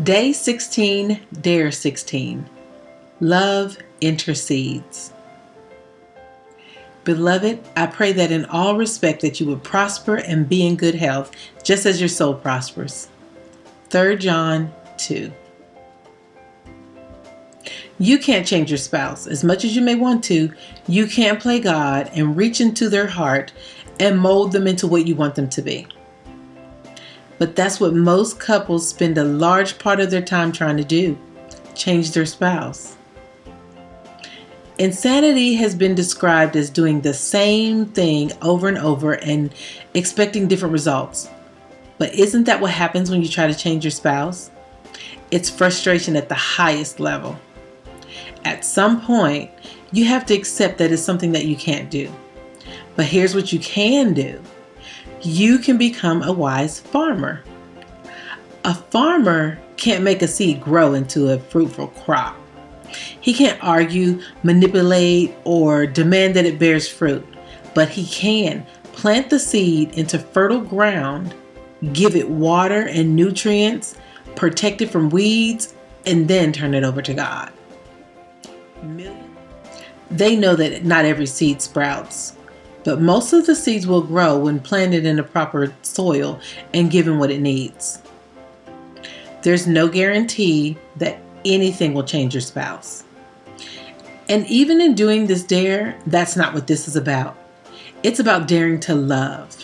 Day 16, Dare 16. Love Intercedes. Beloved, I pray that in all respect that you would prosper and be in good health, just as your soul prospers. 3 John 2. You can't change your spouse. As much as you may want to, you can't play God and reach into their heart and mold them into what you want them to be. But that's what most couples spend a large part of their time trying to do, change their spouse. Insanity has been described as doing the same thing over and over and expecting different results. But isn't that what happens when you try to change your spouse? It's frustration at the highest level. At some point, you have to accept that it's something that you can't do. But here's what you can do. You can become a wise farmer. A farmer can't make a seed grow into a fruitful crop. He can't argue, manipulate, or demand that it bears fruit, but he can plant the seed into fertile ground, give it water and nutrients, protect it from weeds, and then turn it over to God. They know that not every seed sprouts, but most of the seeds will grow when planted in the proper soil and given what it needs. There's no guarantee that anything will change your spouse. And even in doing this dare, that's not what this is about. It's about daring to love.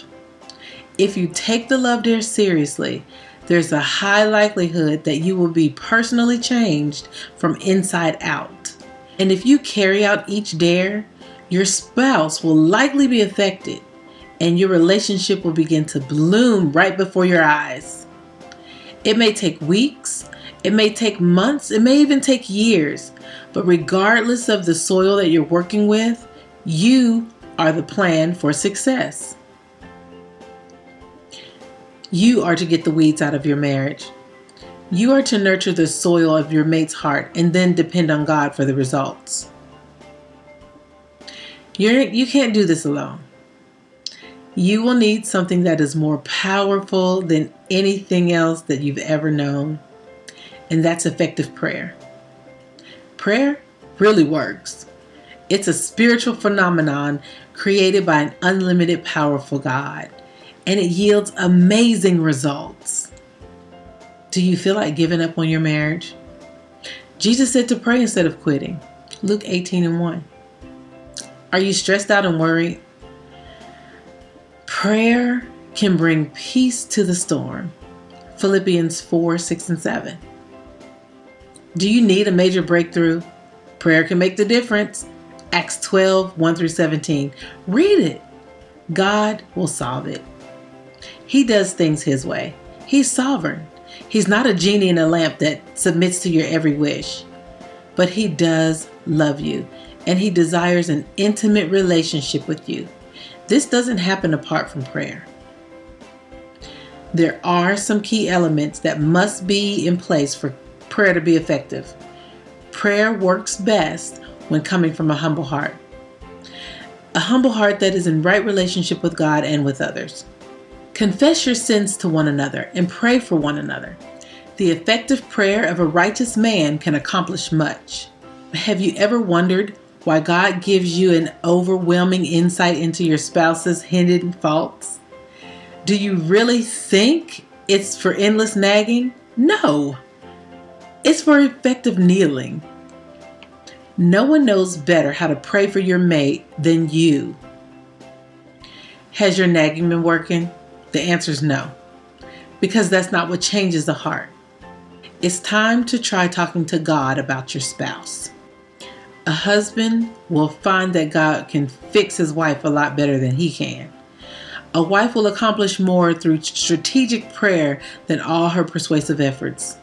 If you take the love dare seriously, there's a high likelihood that you will be personally changed from inside out. And if you carry out each dare, your spouse will likely be affected and your relationship will begin to bloom right before your eyes. It may take weeks, it may take months, it may even take years, but regardless of the soil that you're working with, you are the plan for success. You are to get the weeds out of your marriage. You are to nurture the soil of your mate's heart and then depend on God for the results. You can't do this alone. You will need something that is more powerful than anything else that you've ever known, and that's effective prayer. Prayer really works. It's a spiritual phenomenon created by an unlimited, powerful God, and it yields amazing results. Do you feel like giving up on your marriage? Jesus said to pray instead of quitting. Luke 18:1. Are you stressed out and worried? Prayer can bring peace to the storm. Philippians 4:6-7. Do you need a major breakthrough? Prayer can make the difference. Acts 12:1-17. Read it. God will solve it. He does things His way. He's sovereign. He's not a genie in a lamp that submits to your every wish. But He does love you, and He desires an intimate relationship with you. This doesn't happen apart from prayer. There are some key elements that must be in place for prayer to be effective. Prayer works best when coming from a humble heart. A humble heart that is in right relationship with God and with others. Confess your sins to one another and pray for one another. The effective prayer of a righteous man can accomplish much. Have you ever wondered why God gives you an overwhelming insight into your spouse's hidden faults? Do you really think it's for endless nagging? No. It's for effective kneeling. No one knows better how to pray for your mate than you. Has your nagging been working? The answer is no, because that's not what changes the heart. It's time to try talking to God about your spouse. A husband will find that God can fix his wife a lot better than he can. A wife will accomplish more through strategic prayer than all her persuasive efforts.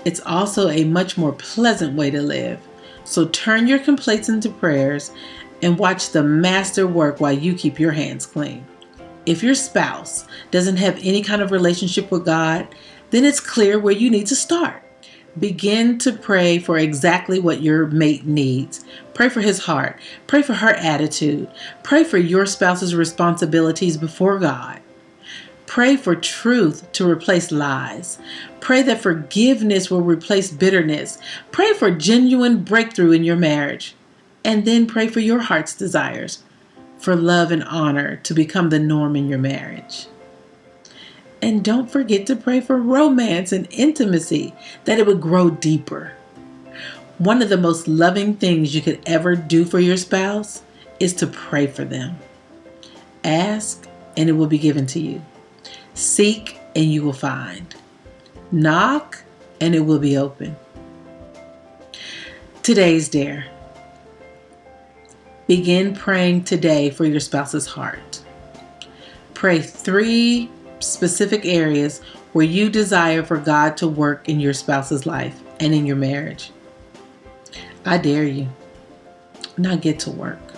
It's also a much more pleasant way to live. So turn your complaints into prayers and watch the Master work while you keep your hands clean. If your spouse doesn't have any kind of relationship with God, then it's clear where you need to start. Begin to pray for exactly what your mate needs. Pray for his heart. Pray for her attitude. Pray for your spouse's responsibilities before God. Pray for truth to replace lies. Pray that forgiveness will replace bitterness. Pray for genuine breakthrough in your marriage. And then pray for your heart's desires, for love and honor to become the norm in your marriage. And don't forget to pray for romance and intimacy, that it would grow deeper. One of the most loving things you could ever do for your spouse is to pray for them. Ask, and it will be given to you. Seek, and you will find. Knock, and it will be open. Today's dare. Begin praying today for your spouse's heart. Pray 3 specific areas where you desire for God to work in your spouse's life and in your marriage. I dare you. Now get to work.